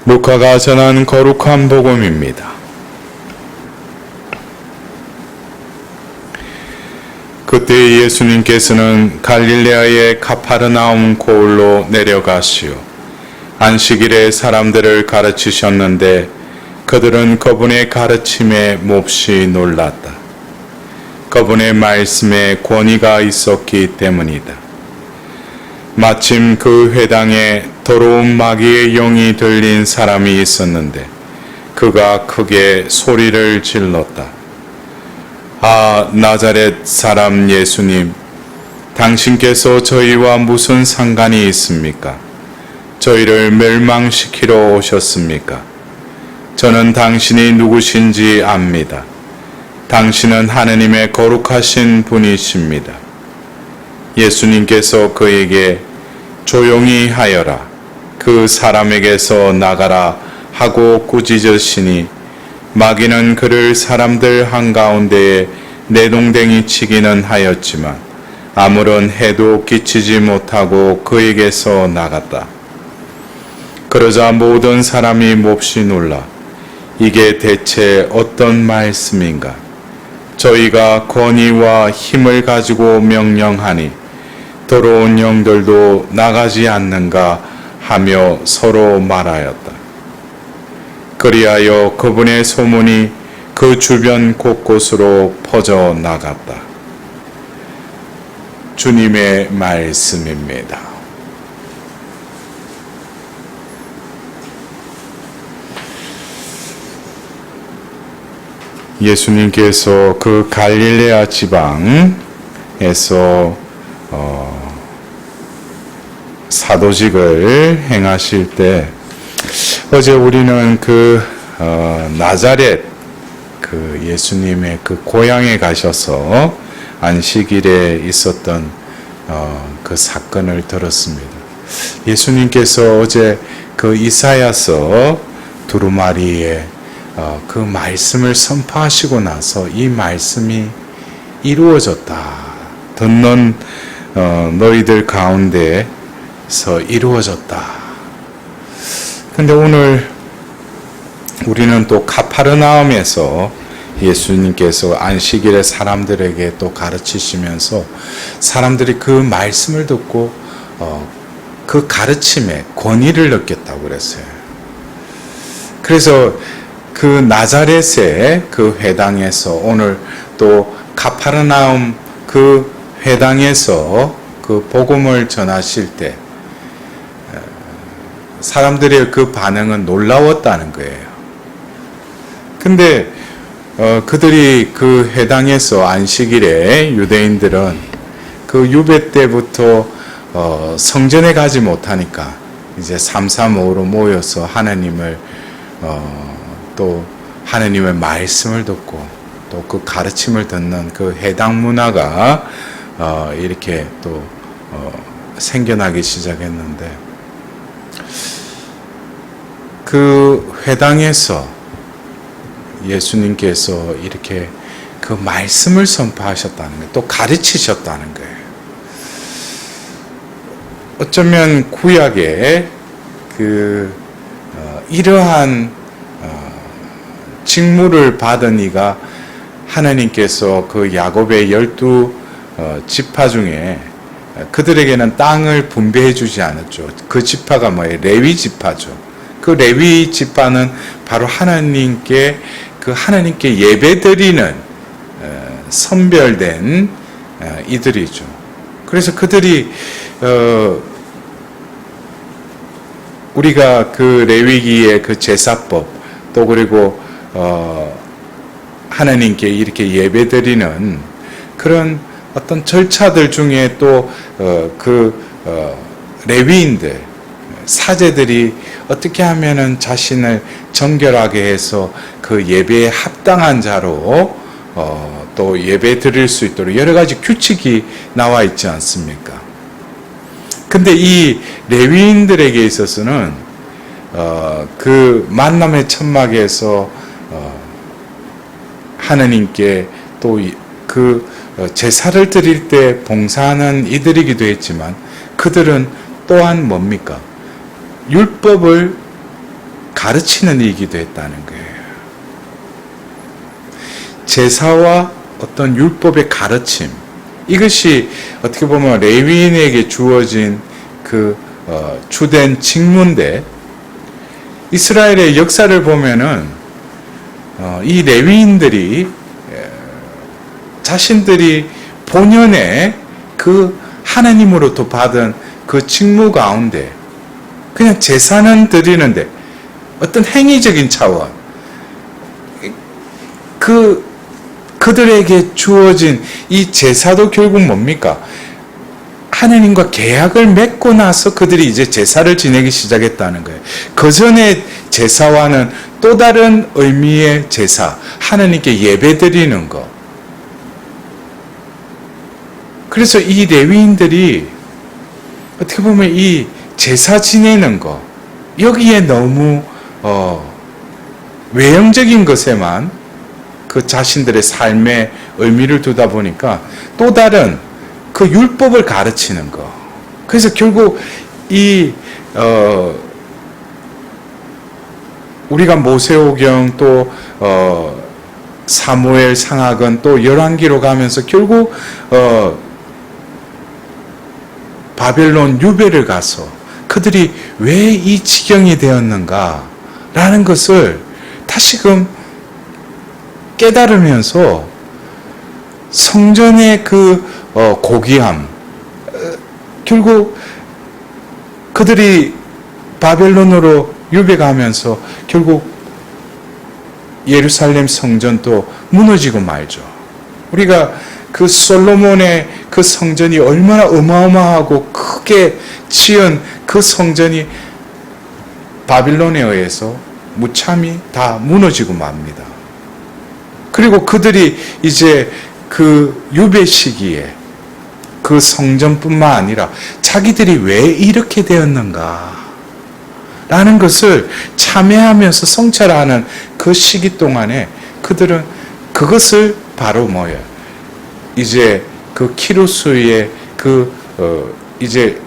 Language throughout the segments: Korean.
루카가 전한 거룩한 복음입니다. 그때 예수님께서는 갈릴레아의 가파르나움 고을로 내려가시어 안식일에 사람들을 가르치셨는데 그들은 그분의 가르침에 몹시 놀랐다. 그분의 말씀에 권위가 있었기 때문이다. 마침 그 회당에 더러운 마귀의 영이 들린 사람이 있었는데 그가 크게 소리를 질렀다. 아, 나자렛 사람 예수님, 당신께서 저희와 무슨 상관이 있습니까? 저희를 멸망시키러 오셨습니까? 저는 당신이 누구신지 압니다. 당신은 하느님의 거룩하신 분이십니다. 예수님께서 그에게 조용히 하여라, 그 사람에게서 나가라 하고 꾸짖으시니 마귀는 그를 사람들 한가운데에 내동댕이 치기는 하였지만 아무런 해도 끼치지 못하고 그에게서 나갔다. 그러자 모든 사람이 몹시 놀라 이게 대체 어떤 말씀인가? 저희가 권위와 힘을 가지고 명령하니 더러운 영들도 나가지 않는가 하며 서로 말하였다. 그리하여 그분의 소문이 그 주변 곳곳으로 퍼져 나갔다. 주님의 말씀입니다. 예수님께서 그 갈릴레아 지방에서 사도직을 행하실 때 어제 우리는 나자렛 예수님의 그 고향에 가셔서 안식일에 있었던 그 사건을 들었습니다. 예수님께서 어제 그 이사야서 두루마리에 그 말씀을 선포하시고 나서 이 말씀이 이루어졌다. 듣는 너희들 가운데서 이루어졌다. 근데 오늘 우리는 또 가파르나움에서 예수님께서 안식일에 사람들에게 또 가르치시면서 사람들이 그 말씀을 듣고 그 가르침에 권위를 느꼈다고 그랬어요. 그래서 그 나자렛의 그 회당에서 오늘 또 가파르나움 그 회당에서 그 복음을 전하실 때 사람들의 그 반응은 놀라웠다는 거예요. 근데 그들이 그 회당에서 안식일에 유대인들은 그 유배 때부터 성전에 가지 못하니까 이제 삼삼오오로 모여서 하나님을 또 하나님의 말씀을 듣고 또 그 가르침을 듣는 그 회당 문화가 이렇게 또 생겨나기 시작했는데 그 회당에서 예수님께서 이렇게 그 말씀을 선포하셨다는 거예요. 또 가르치셨다는 거예요. 어쩌면 구약에 이러한 직무를 받은 이가 하나님께서 그 야곱의 12 지파 중에 그들에게는 땅을 분배해 주지 않았죠. 그 지파가 뭐예요? 레위 지파죠. 그 레위 지파는 바로 하나님께 예배드리는 선별된 이들이죠. 그래서 그들이 우리가 그 레위기의 그 제사법 또 그리고 하나님께 이렇게 예배드리는 그런 어떤 절차들 중에 또 레위인들 사제들이 어떻게 하면은 자신을 정결하게 해서 그 예배에 합당한 자로 또 예배 드릴 수 있도록 여러 가지 규칙이 나와 있지 않습니까? 근데 이 레위인들에게 있어서는 그 만남의 천막에서 하나님께 또 그 제사를 드릴 때 봉사하는 이들이기도 했지만 그들은 또한 뭡니까? 율법을 가르치는 일이기도 했다는 거예요. 제사와 어떤 율법의 가르침, 이것이 어떻게 보면 레위인에게 주어진 그 주된 직무인데, 이스라엘의 역사를 보면은 이 레위인들이 자신들이 본연의 그 하나님으로부터 받은 그 직무 가운데 그냥 제사는 드리는데 어떤 행위적인 차원, 그들에게 주어진 이 제사도 결국 뭡니까? 하나님과 계약을 맺고 나서 그들이 이제 제사를 지내기 시작했다는 거예요. 그 전에 제사와는 또 다른 의미의 제사, 하나님께 예배 드리는 것. 그래서 이 레위인들이 어떻게 보면 이 제사 지내는 것, 여기에 너무 외형적인 것에만 그 자신들의 삶의 의미를 두다 보니까 또 다른 그 율법을 가르치는 것. 그래서 결국 이 우리가 모세오경 또 사무엘 상하권 또 열왕기로 가면서 결국 바벨론 유배를 가서 그들이 왜 이 지경이 되었는가 라는 것을 다시금 깨달으면서 성전의 그 고귀함, 결국 그들이 바벨론으로 유배가면서 결국 예루살렘 성전도 무너지고 말죠. 우리가 그 솔로몬의 그 성전이 얼마나 어마어마하고 크게 지은 그 성전이 바빌론에 의해서 무참히 다 무너지고 맙니다. 그리고 그들이 이제 그 유배 시기에 그 성전뿐만 아니라 자기들이 왜 이렇게 되었는가 라는 것을 참회하면서 성찰하는 그 시기 동안에 그들은 그것을 바로 뭐예요? 이제 그 키루스의 이제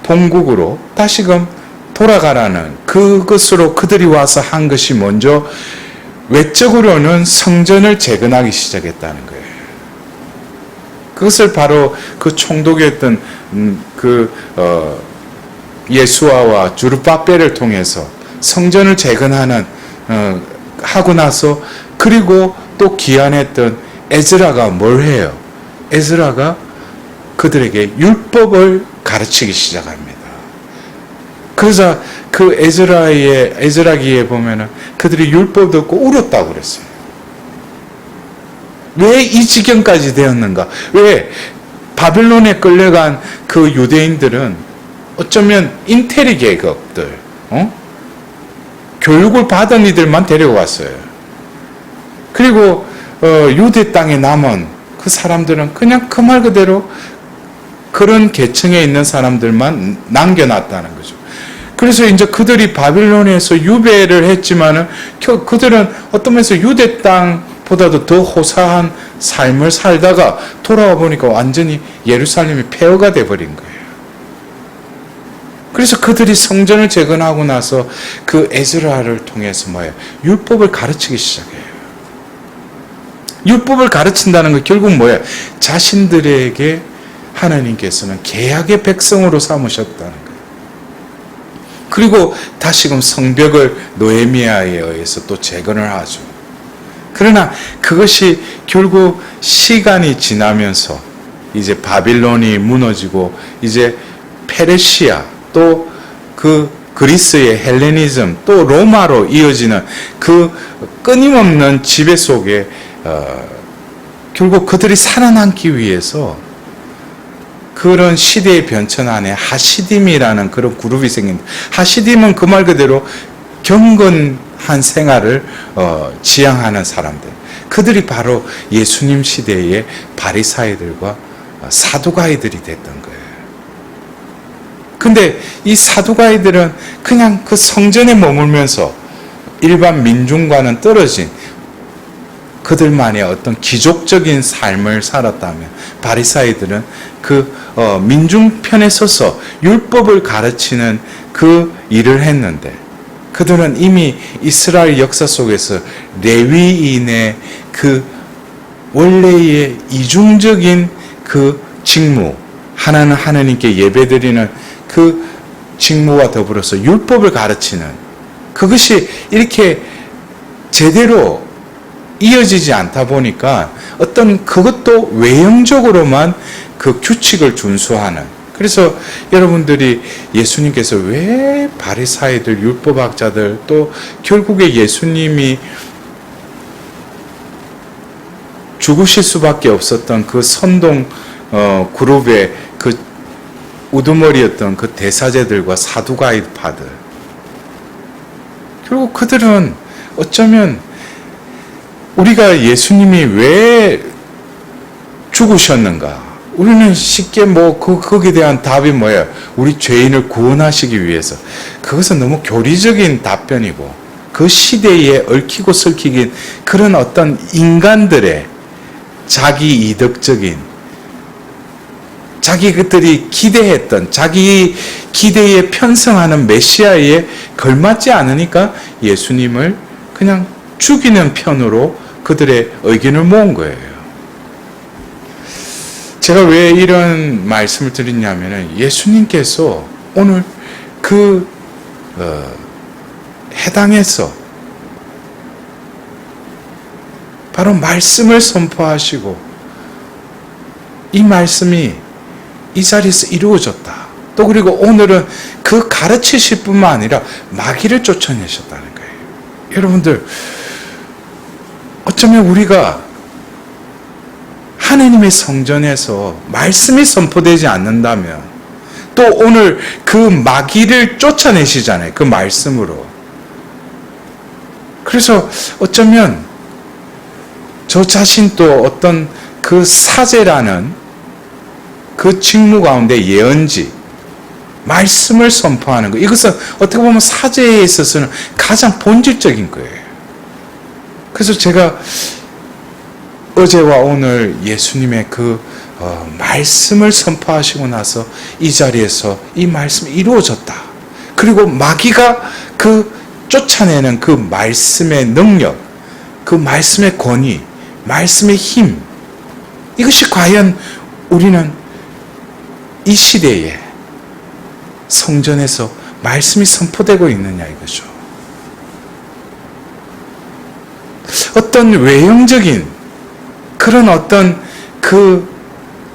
본국으로 다시금 돌아가라는 그것으로 그들이 와서 한 것이 먼저 외적으로는 성전을 재건하기 시작했다는 거예요. 그것을 바로 그 총독이었던 예수아와 주르바벨을 통해서 성전을 재건하는 하고 나서, 그리고 또 기한했던 에즈라가 뭘 해요? 에즈라가 그들에게 율법을 가르치기 시작합니다. 그래서 그 에즈라기에 보면은 그들이 율법 듣고 울었다고 그랬어요. 왜 이 지경까지 되었는가? 왜 바빌론에 끌려간 그 유대인들은 어쩌면 인테리 계급들, 교육을 받은 이들만 데려왔어요. 그리고 유대 땅에 남은 그 사람들은 그냥 그 말 그대로 그런 계층에 있는 사람들만 남겨놨다는 거죠. 그래서 이제 그들이 바빌론에서 유배를 했지만은 그들은 어떤 면에서 유대 땅보다도 더 호사한 삶을 살다가 돌아와 보니까 완전히 예루살렘이 폐허가 돼버린 거예요. 그래서 그들이 성전을 재건하고 나서 그 에즈라를 통해서 뭐예요? 율법을 가르치기 시작해요. 율법을 가르친다는 건 결국 뭐예요? 자신들에게 하나님께서는 계약의 백성으로 삼으셨다는 거예요. 그리고 다시금 성벽을 노에미아에 의해서 또 재건을 하죠. 그러나 그것이 결국 시간이 지나면서 이제 바빌론이 무너지고 이제 페르시아 또 그 그리스의 헬레니즘 또 로마로 이어지는 그 끊임없는 지배 속에 결국 그들이 살아남기 위해서 그런 시대의 변천 안에 하시딤이라는 그런 그룹이 생긴다. 하시딤은 그 말 그대로 경건한 생활을 지향하는 사람들. 그들이 바로 예수님 시대의 바리사이들과 사두가이들이 됐던 거예요. 근데 이 사두가이들은 그냥 그 성전에 머물면서 일반 민중과는 떨어진 그들만의 어떤 기족적인 삶을 살았다면, 바리사이들은 그 민중 편에 서서 율법을 가르치는 그 일을 했는데, 그들은 이미 이스라엘 역사 속에서 레위인의 그 원래의 이중적인 그 직무, 하나는 하나님께 예배드리는 그 직무와 더불어서 율법을 가르치는 그것이 이렇게 제대로 이어지지 않다 보니까 어떤 그것도 외형적으로만 그 규칙을 준수하는, 그래서 여러분들이 예수님께서 왜 바리사이들, 율법학자들, 또 결국에 예수님이 죽으실 수밖에 없었던 그 선동 그룹의 그 우두머리였던 그 대사제들과 사두가이파들, 결국 그들은 어쩌면 우리가 예수님이 왜 죽으셨는가? 우리는 쉽게 거기에 대한 답이 뭐예요? 우리 죄인을 구원하시기 위해서. 그것은 너무 교리적인 답변이고, 그 시대에 얽히고 설키긴 그런 어떤 인간들의 자기 이득적인, 자기 그들이 기대했던, 자기 기대에 편성하는 메시아에 걸맞지 않으니까 예수님을 그냥 죽이는 편으로 그들의 의견을 모은 거예요. 제가 왜 이런 말씀을 드리냐면은 예수님께서 오늘 그 해당에서 바로 말씀을 선포하시고 이 말씀이 이 자리에서 이루어졌다. 또 그리고 오늘은 그 가르치실 뿐만 아니라 마귀를 쫓아내셨다는 거예요. 여러분들, 어쩌면 우리가 하나님의 성전에서 말씀이 선포되지 않는다면 또 오늘 그 마귀를 쫓아내시잖아요. 그 말씀으로. 그래서 어쩌면 저 자신도 어떤 그 사제라는 그 직무 가운데 예언지, 말씀을 선포하는 것, 이것은 어떻게 보면 사제에 있어서는 가장 본질적인 거예요. 그래서 제가 어제와 오늘 예수님의 그 말씀을 선포하시고 나서 이 자리에서 이 말씀이 이루어졌다. 그리고 마귀가 그 쫓아내는 그 말씀의 능력, 그 말씀의 권위, 말씀의 힘, 이것이 과연 우리는 이 시대에 성전에서 말씀이 선포되고 있느냐 이거죠. 어떤 외형적인 그런 어떤 그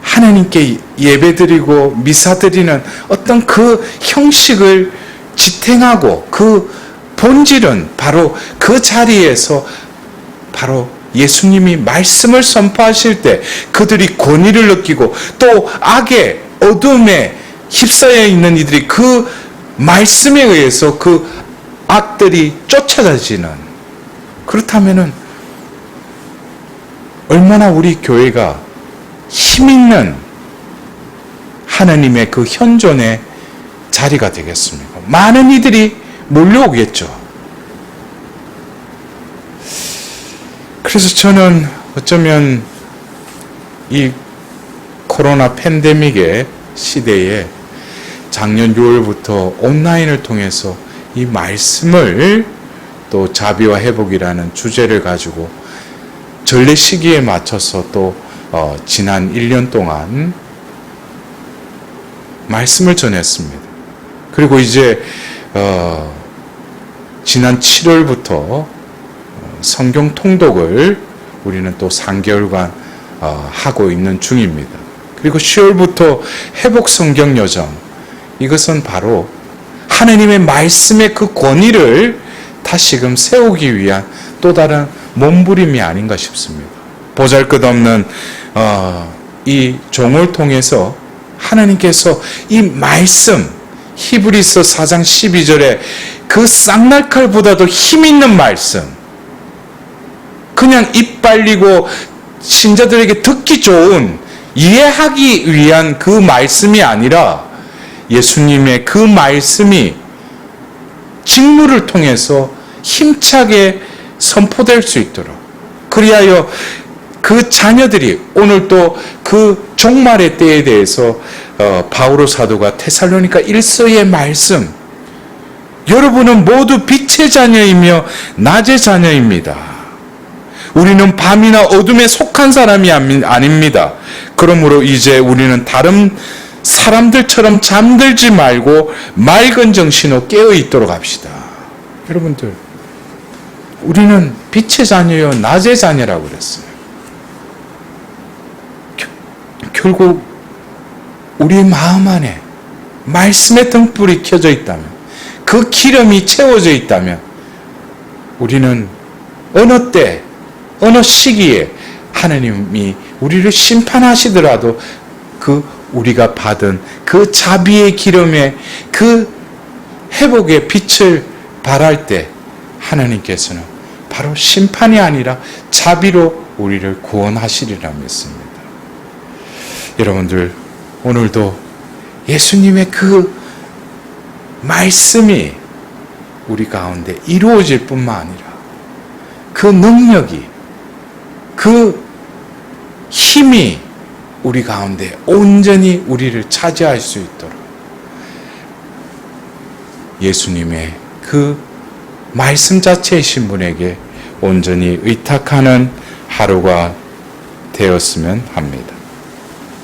하나님께 예배드리고 미사드리는 어떤 그 형식을 지탱하고 그 본질은 바로 그 자리에서 바로 예수님이 말씀을 선포하실 때 그들이 권위를 느끼고 또 악의 어둠에 휩싸여 있는 이들이 그 말씀에 의해서 그 악들이 쫓아다지는, 그렇다면은 얼마나 우리 교회가 힘있는 하나님의 그 현존의 자리가 되겠습니까? 많은 이들이 몰려오겠죠. 그래서 저는 어쩌면 이 코로나 팬데믹의 시대에 작년 6월부터 온라인을 통해서 이 말씀을 또 자비와 회복이라는 주제를 가지고 전례 시기에 맞춰서 또 지난 1년 동안 말씀을 전했습니다. 그리고 이제 지난 7월부터 성경 통독을 우리는 또 3개월간 하고 있는 중입니다. 그리고 10월부터 회복 성경 여정, 이것은 바로 하나님의 말씀의 그 권위를 다시금 세우기 위한 또 다른 몸부림이 아닌가 싶습니다. 보잘것없는 이 종을 통해서 하나님께서 이 말씀, 히브리서 4장 12절에 그 쌍날칼보다도 힘있는 말씀, 그냥 입 벌리고 신자들에게 듣기 좋은, 이해하기 위한 그 말씀이 아니라 예수님의 그 말씀이 직무를 통해서 힘차게 선포될 수 있도록, 그리하여 그 자녀들이 오늘 또 그 종말의 때에 대해서 바오로 사도가 테살로니가 1서의 말씀, 여러분은 모두 빛의 자녀이며 낮의 자녀입니다. 우리는 밤이나 어둠에 속한 사람이 아닙니다. 그러므로 이제 우리는 다른 사람들처럼 잠들지 말고 맑은 정신으로 깨어 있도록 합시다. 여러분들, 우리는 빛의 자녀요 낮의 자녀라고 그랬어요. 결국 우리 마음 안에 말씀의 등불이 켜져 있다면, 그 기름이 채워져 있다면, 우리는 어느 때, 어느 시기에 하나님이 우리를 심판하시더라도 우리가 받은 그 자비의 기름의 그 회복의 빛을 발할 때 하나님께서는 바로 심판이 아니라 자비로 우리를 구원하시리라 믿습니다. 여러분들, 오늘도 예수님의 그 말씀이 우리 가운데 이루어질 뿐만 아니라 그 능력이, 그 힘이 우리 가운데 온전히 우리를 차지할 수 있도록 예수님의 그 말씀 자체이신 분에게 온전히 의탁하는 하루가 되었으면 합니다.